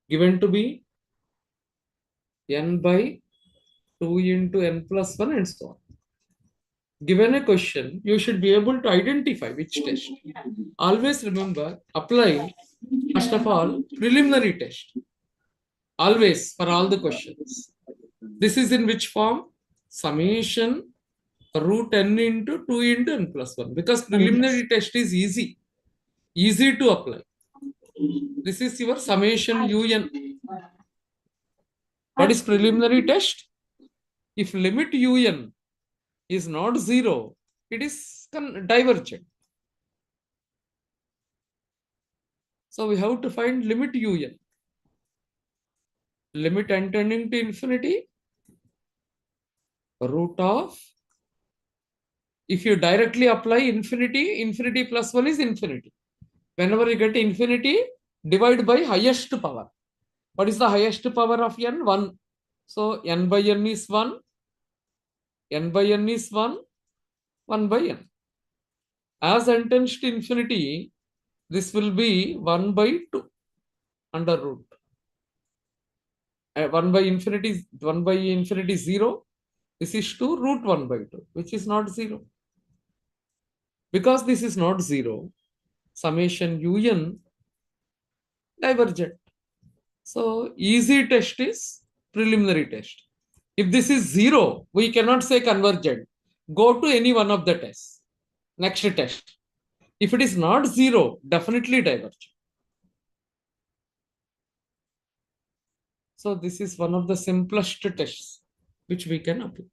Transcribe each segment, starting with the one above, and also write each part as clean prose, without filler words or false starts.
given to be n by 2 into n plus 1 and so on. Given a question, you should be able to identify which test. Always remember, apply, first of all, preliminary test. Always, for all the questions. This is in which form? Summation root n into 2 into n plus 1. Because preliminary test is easy. Easy to apply. This is your summation un. What is preliminary test? If limit un is not 0, it is divergent. So we have to find limit un. Limit n tending to infinity, root of, if you directly apply infinity, infinity plus 1 is infinity. Whenever you get infinity, divide by highest power. What is the highest power of n? 1. So n by n is 1, n by n is 1, 1 by n. As n tends to infinity, this will be 1 by 2 under root. 1 by infinity 0. This is 2 root 1 by 2, which is not 0. Because this is not 0, summation un divergent. So easy test is preliminary test. If this is 0, we cannot say convergent. Go to any one of the tests. Next test. If it is not 0, definitely divergent. So this is one of the simplest tests which we can apply.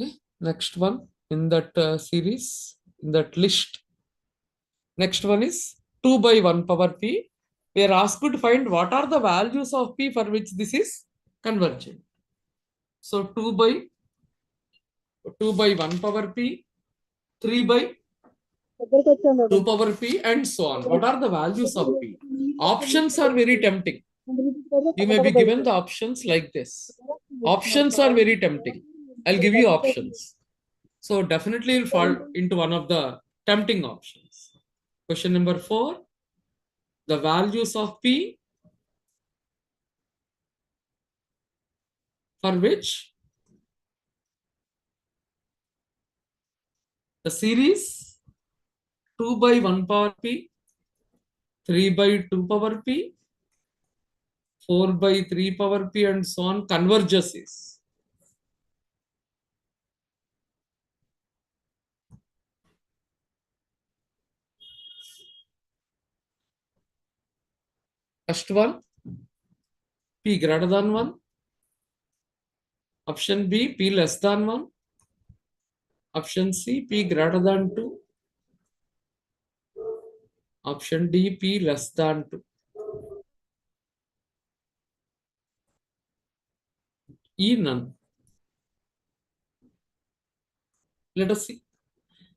Okay. Next one in that series, in that list. Next one is 2 by 1 power p. We are asked to find what are the values of p for which this is convergent. So 2 by 1 power p, 3 by 2 power p, and so on. What are the values of p? Options are very tempting. You may be given the options like this. Options are very tempting. I'll give you options. So definitely you'll fall into one of the tempting options. Question number 4. The values of p for which the series 2 by 1 power p, 3 by 2 power p, 4 by 3 power p, and so on converges is. First one, p greater than 1. Option B, p less than 1. Option C, p greater than 2. Option D, p less than 2. E none. Let us see.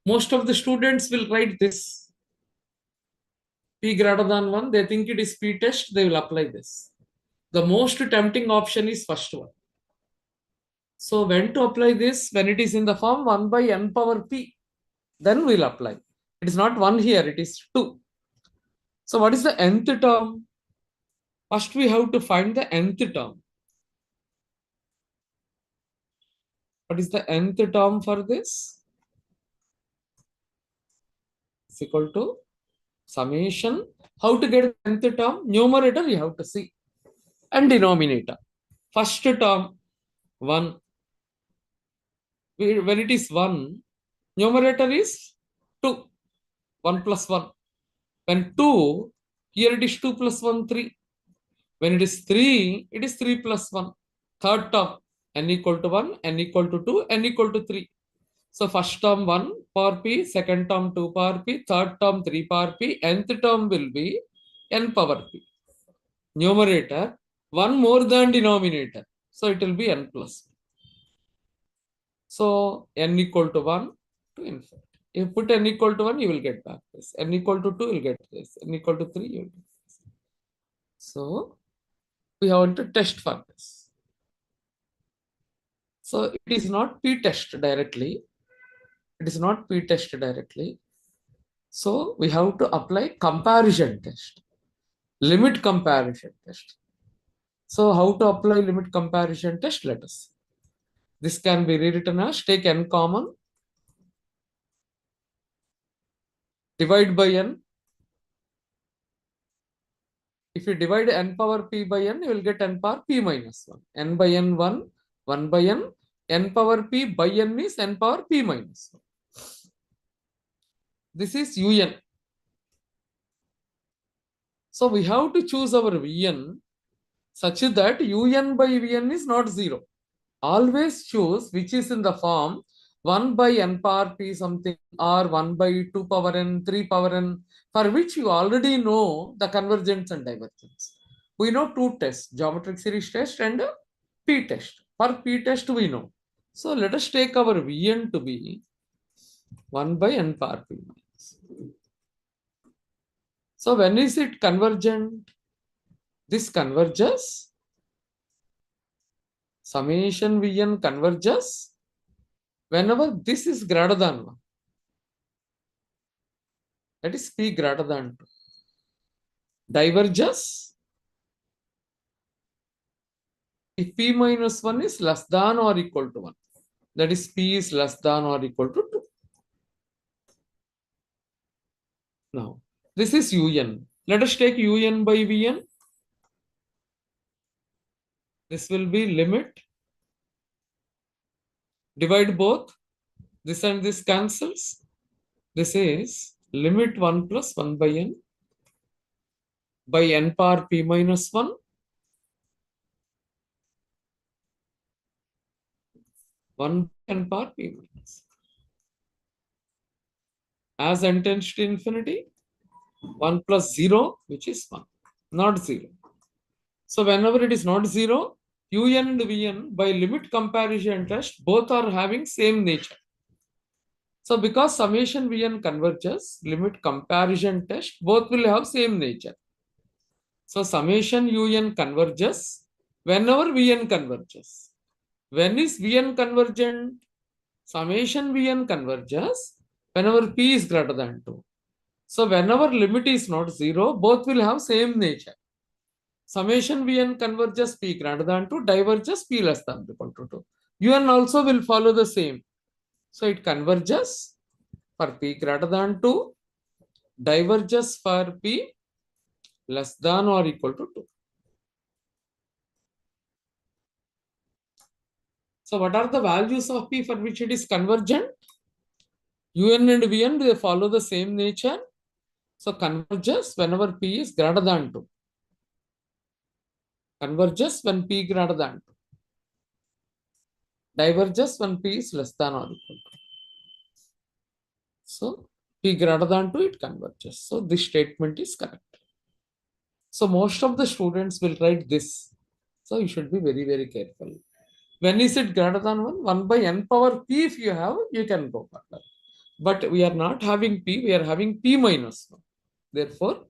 Most of the students will write this. P greater than 1, they think it is p test, they will apply this. The most tempting option is first one. So when to apply this? When it is in the form 1 by n power p, then we'll apply. It is not 1 here, it is 2. So what is the nth term? First we have to find the nth term. What is the nth term for this? It's equal to summation. How to get the nth term? Numerator you have to see. And denominator. First term 1. When it is 1, numerator is 2. 1 plus 1. When 2, here it is 2 plus 1, 3. When it is 3, it is 3 plus 1. Third term, n equal to 1, n equal to 2, n equal to 3. So first term 1 power p, second term 2 power p, third term 3 power p, nth term will be n power p. Numerator, 1 more than denominator. So it will be n plus. So n equal to 1 to infinity. If you put n equal to 1, you will get back this. N equal to 2, you will get this. N equal to 3, you will get this. So we have to test for this. So it is not p test directly. It is not p test directly. So we have to apply comparison test. limit comparison test. So how to apply limit comparison test? Let us see. This can be rewritten as take n common, divide by n. If you divide n power p by n, you will get n power p minus 1. N by n 1, 1 by n. N power p by n is n power p minus 1. This is un. So we have to choose our vn such that un by vn is not 0. Always choose which is in the form 1 by n power p something or 1 by 2 power n, 3 power n, for which you already know the convergence and divergence. We know two tests, geometric series test and p test. For p test we know. So let us take our vn to be 1 by n power p minus. So when is it convergent? This converges. Summation vn converges whenever this is greater than 1. That is p greater than 2. Diverges if p minus 1 is less than or equal to 1. That is p is less than or equal to 2. Now, this is un. Let us take un by vn. This will be limit. Divide both. This and this cancels. This is limit 1 plus 1 by n power p minus 1. 1 by n power p minus. As n tends to infinity, 1 plus 0, which is 1, not 0. So whenever it is not 0, un and vn by limit comparison test both are having same nature. So because summation vn converges, limit comparison test both will have same nature. So summation un converges whenever vn converges. When is vn convergent? Summation vn converges whenever p is greater than 2. So whenever limit is not 0, both will have same nature. Summation vn converges p greater than 2, diverges p less than or equal to 2. Un also will follow the same. So it converges for p greater than 2, diverges for p less than or equal to 2. So what are the values of p for which it is convergent? Un and vn, they follow the same nature. So converges whenever p is greater than 2. Converges when p greater than 2. Diverges when p is less than or equal to. So p greater than 2, it converges. So this statement is correct. So most of the students will write this. So you should be very, very careful. When is it greater than 1? 1 by n power p if you have, you can go further. But we are not having p, we are having p minus 1. Therefore,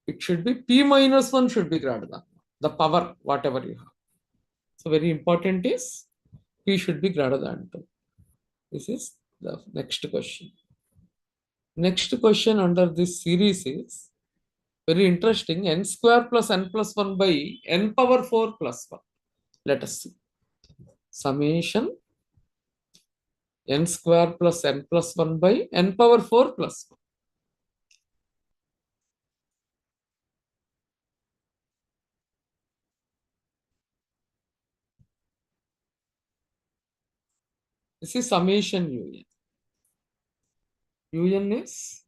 it should be p minus 1 should be greater than 1. The power, whatever you have. So very important is p should be greater than 2. This is the next question. Next question under this series is very interesting. N square plus n plus 1 by n power 4 plus 1. Let us see. Summation n square plus n plus 1 by n power 4 plus 1. This is summation un. Un is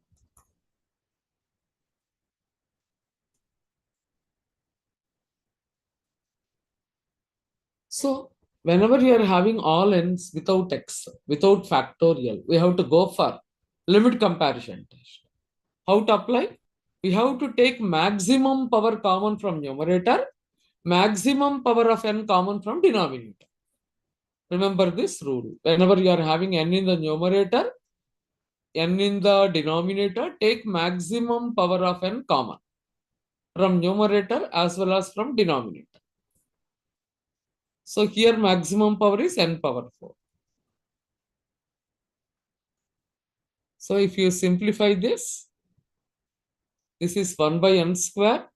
so whenever you are having all n's without x, without factorial, we have to go for limit comparison test. How to apply? We have to take maximum power common from numerator, maximum power of n common from denominator. Remember this rule. Whenever you are having n in the numerator, n in the denominator, take maximum power of n common from numerator as well as from denominator. So here maximum power is n power 4. So if you simplify this, this is 1 by n square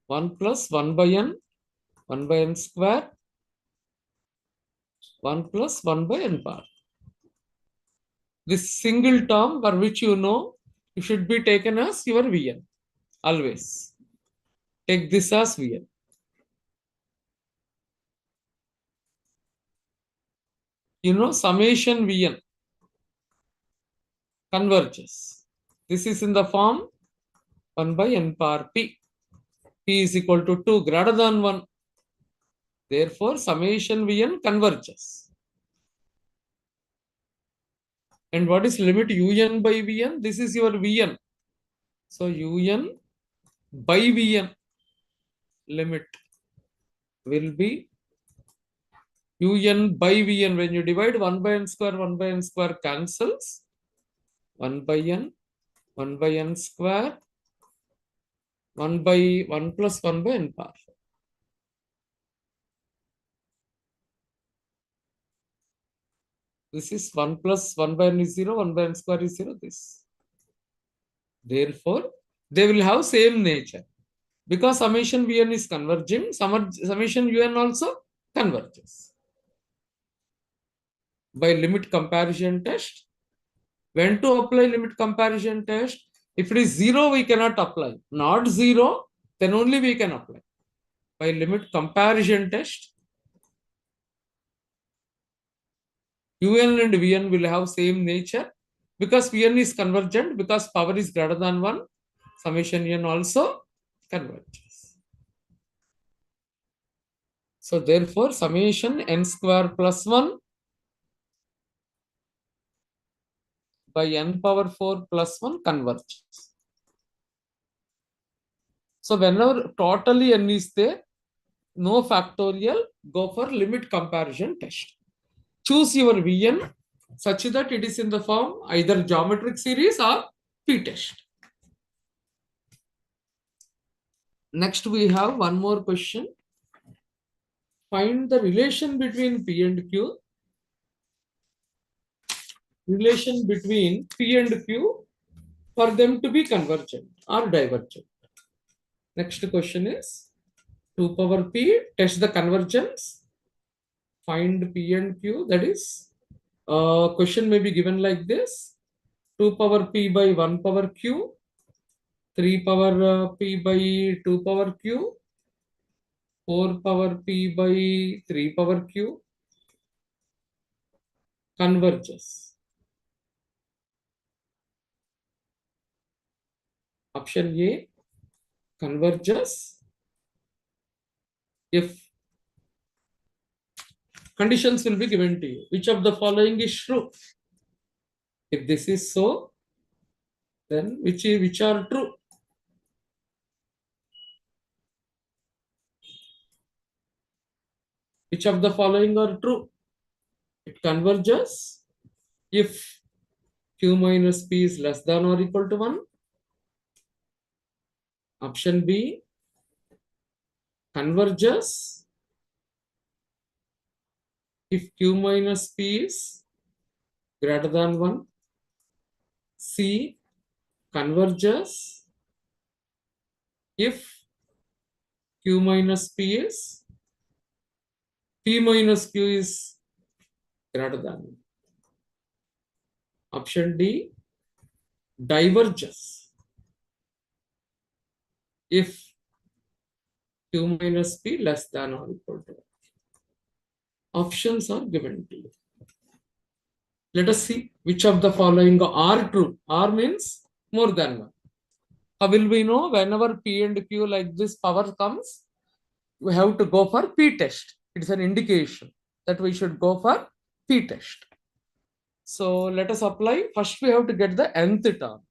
1 plus 1 by n, 1 by n square, 1 plus 1 by n bar. This single term for which you know, you should be taken as your Vn. Always. Take this as Vn. You know, summation Vn converges. This is in the form 1 by n power p. P is equal to 2 greater than 1. Therefore, summation Vn converges. And what is limit Un by Vn? This is your Vn. So Un by Vn limit will be Un by Vn. When you divide 1 by n square, 1 by n square cancels. 1 by n, 1 by n square, 1 by 1 plus 1 by n power. This is 1 plus 1 by n is 0, 1 by n square is 0. This. Therefore, they will have same nature. Because summation Vn is converging, summation Un also converges. By limit comparison test, when to apply limit comparison test? If it is 0, we cannot apply. Not 0, then only we can apply. By limit comparison test, Un and Vn will have same nature. Because Vn is convergent, because power is greater than 1, summation n also converges. So therefore, summation n square plus 1 by n power 4 plus 1 converges. So whenever totally n is there, no factorial, go for limit comparison test. Choose your Vn such that it is in the form either geometric series or p-test. Next we have one more question. Find the relation between P and Q. Relation between P and Q for them to be convergent or divergent. Next question is 2 power P, test the convergence. Find P and Q. That is, question may be given like this. 2 power P by 1 power Q, 3 power P by 2 power Q, 4 power P by 3 power Q, converges. Option A, converges if conditions will be given to you. Which of the following is true? If this is so, then which are true? Which of the following are true? It converges if Q minus P is less than or equal to 1. Option B, converges if Q minus P is greater than 1. C, converges if Q minus P is P minus Q is greater than 1. Option D, diverges if Q minus P less than or equal to 1. Options are given to you. Let us see which of the following are true. R means more than 1. How will we know? Whenever P and Q like this power comes, we have to go for p-test. It's an indication that we should go for p-test. So let us apply. First, we have to get the nth term.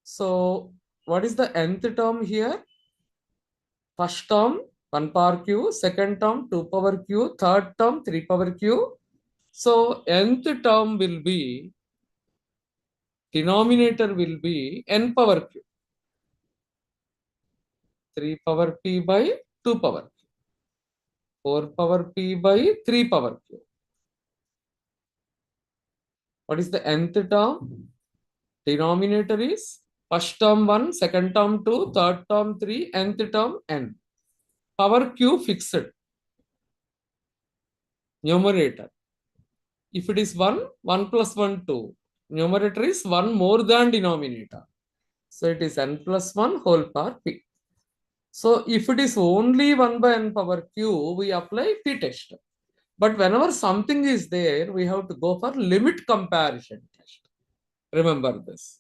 So what is the nth term here? First term 1 power q, second term 2 power q, third term 3 power q. So nth term will be, denominator will be n power q. 3 power p by 2 power q. 4 power p by 3 power q. What is the nth term? Denominator is First term 1, second term 2, third term 3, nth term n. Power q fixed. Numerator. If it is 1, 1 plus 1, 2. Numerator is 1 more than denominator. So it is n plus 1 whole power p. So if it is only 1 by n power q, we apply p test. But whenever something is there, we have to go for limit comparison test. Remember this.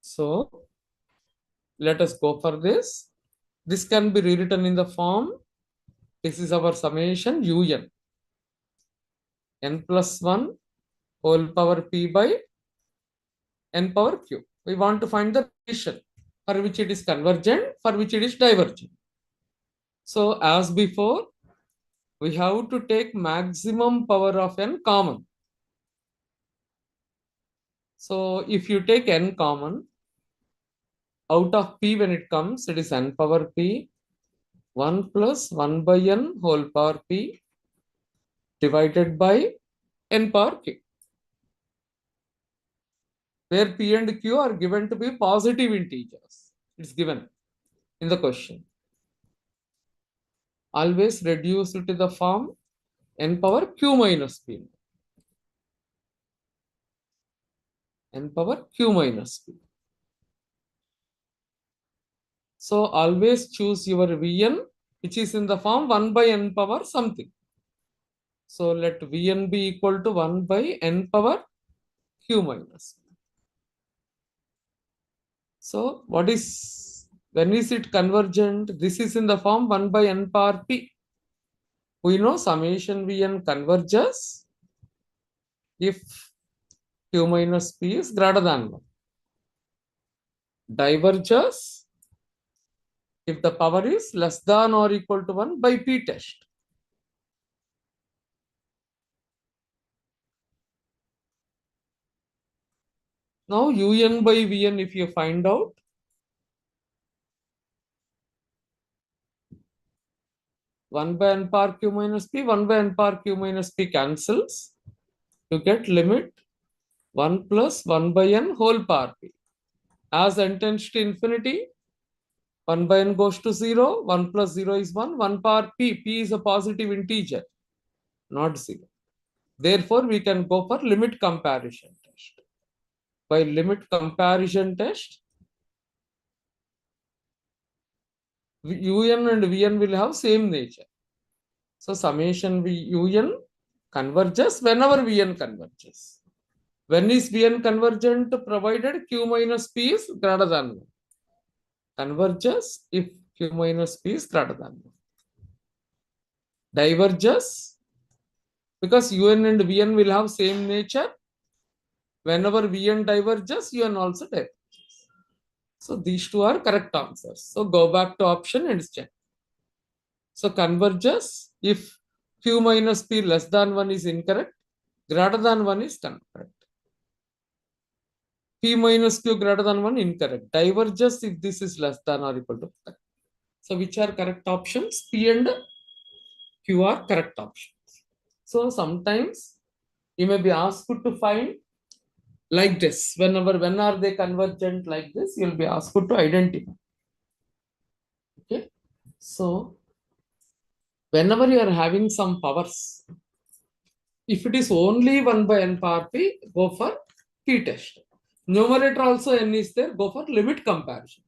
So let us go for this. This can be rewritten in the form. This is our summation un. N plus 1 whole power p by n power q. We want to find the relation for which it is convergent, for which it is divergent. So as before, we have to take maximum power of n common. So if you take n common, out of p when it comes, it is n power p, 1 plus 1 by n whole power p divided by n power q, where p and q are given to be positive integers. It's given in the question. Always reduce it to the form n power q minus p. N power q minus p. So always choose your Vn, which is in the form 1 by n power something. So let Vn be equal to 1 by n power q minus p. So what is, when is it convergent? This is in the form 1 by n power p. We know summation Vn converges if q minus p is greater than 1. Diverges if the power is less than or equal to 1 by p test. Now un by vn, if you find out, one by n power q minus p, 1 by n power q minus p cancels. You get limit 1 plus 1 by n whole power p. As n tends to infinity, 1 by n goes to 0, 1 plus 0 is 1, 1 power p, p is a positive integer, not 0. Therefore, we can go for limit comparison test. By limit comparison test, un and vn will have same nature. So summation un converges whenever vn converges. When is vn convergent? Provided q minus p is greater than 1. Converges if q minus p is greater than 1. Diverges because un and vn will have same nature. Whenever vn diverges, un also diverges. So these two are correct answers. So go back to option and check. So converges if q minus p less than 1 is incorrect, greater than 1 is correct. P minus q greater than 1 incorrect. Diverges if this is less than or equal to correct. So which are correct options? P and q are correct options. So sometimes you may be asked to find like this. When are they convergent like this? You'll be asked to identify. Okay. So whenever you are having some powers, if it is only 1 by n power p, go for p test. Numerator also n is there, go for limit comparison.